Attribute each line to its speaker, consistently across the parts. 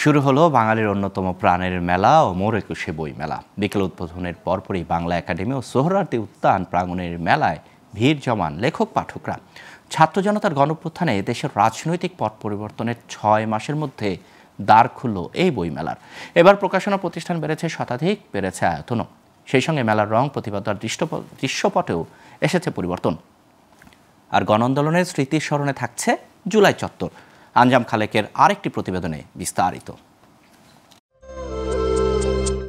Speaker 1: শুরু হলো বাঙালির অন্যতম প্রাণের মেলা ও মোর একুশে বই মেলা। বিকেল উদ্বোধনের পরপরই বাংলা একাডেমি ও সোহরাওয়ার্দী উদ্যান প্রাঙ্গণের মেলায় ভিড় জমান লেখক পাঠকরা। ছাত্র জনতার গণঅভ্যুত্থানে দেশের রাজনৈতিক পট পরিবর্তনের 6 মাসের মধ্যে দ্বার খুলল এই বইমেলার। এবার প্রকাশনা প্রতিষ্ঠান বেড়েছে শতাধিক, বেড়েছে আয়তনও। সেই সঙ্গে মেলার রং, প্রতিবাদার দৃশ্যপটেও এসেছে পরিবর্তন। আর গণ আন্দোলনের স্মৃতির স্মরণে থাকছে জুলাই চত্বর। আঞ্জাম খালেকের আরেকটি প্রতিবেদনে বিস্তারিত।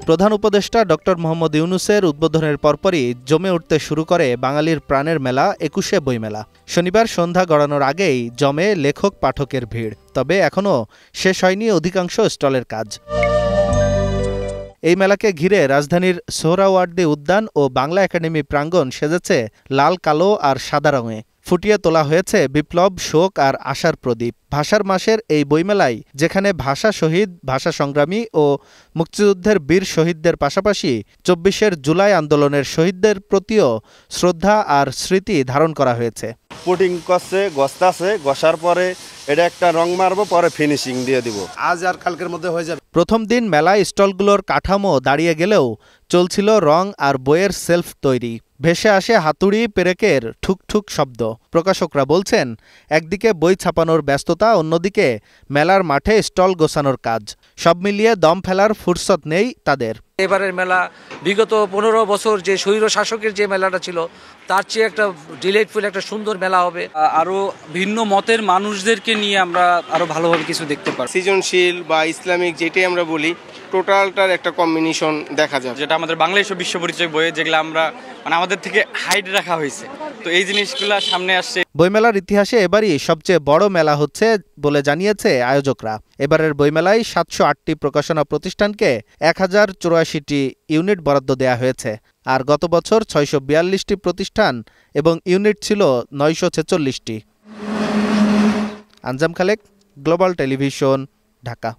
Speaker 2: প্রধান উপদেষ্টা ডক্টর মোহাম্মদ ইউনূসের উদ্বোধনের পরপরই জমে উঠতে শুরু করে বাঙালির প্রাণের মেলা একুশে বইমেলা। শনিবার সন্ধ্যা গড়ানোর আগেই জমে লেখক পাঠকের ভিড়। তবে এখনও শেষ হয়নি অধিকাংশ স্টলের কাজ। এই মেলাকে ঘিরে রাজধানীর সোহরাওয়ার্দী উদ্যান ও বাংলা একাডেমি প্রাঙ্গণ সেজেছে লাল, কালো আর সাদা রঙে। ফুটিয়ে তোলা হয়েছে বিপ্লব, শোক আর আশার প্রদীপ। ভাষার মাসের এই বইমেলায় যেখানে ভাষা শহীদ, ভাষা সংগ্রামী ও মুক্তিযুদ্ধের বীর শহীদদের পাশাপাশি 24 জুলাই আন্দোলনের শহীদদের প্রতিও শ্রদ্ধা আর স্মৃতি ধারণ করা হয়েছে।
Speaker 3: পুটিং করছে, গস্তাছে, গসার পরে এটা একটা রং মারবো, পরে ফিনিশিং দিয়ে দিব। আজ আর কালকের মধ্যে হয়ে যাবে।
Speaker 2: প্রথম দিন মেলায় স্টলগুলোর কাঠামো দাঁড়িয়ে গেলেও চলছিল রং আর বইয়ের সেলফ তৈরি। ভেসে আসে হাতুড়ি, পেরেকের ঠুকঠুক শব্দ। প্রকাশকরা বলছেন, একদিকে বই ছাপানোর ব্যস্ততা, অন্যদিকে মেলার মাঠে স্টল গোছানোর কাজ। সব মিলিয়ে দম ফেলার ফুরসত নেই তাদের।
Speaker 4: এবারের মেলা বিগত 15 বছর যে স্বৈর শাসকের যে মেলাটা ছিল তার চেয়ে একটা ডিলাইটফুল, একটা সুন্দর মেলা হবে।
Speaker 5: আরো ভিন্ন মতের মানুষদেরকে নিয়ে আমরা আরো ভালোভাবে কিছু দেখতে পারি।
Speaker 6: সৃজনশীল বা ইসলামিক যেটাই আমরা বলি, টোটালটার একটা কম্বিনেশন দেখা যায়,
Speaker 5: যেটা আমাদের বাংলা এসব বিশ্ব পরিচয় বইয়ে যেগুলো আমরা আমাদের থেকে হাইড রাখা হয়েছে, তো এই জিনিসগুলো সামনে আসছে।
Speaker 2: বইমেলার ইতিহাসে এবারই সবচেয়ে বড় মেলা হচ্ছে বলে জানিয়েছে আয়োজকরা। এবারের বইমেলায় 708টি প্রকাশনা প্রতিষ্ঠানকে 1084টি ইউনিট বরাদ্দ দেয়া হয়েছে। আর গত বছর 642টি প্রতিষ্ঠান এবং ইউনিট ছিল 946টি। আঞ্জাম খালেক, গ্লোবাল টেলিভিশন, ঢাকা।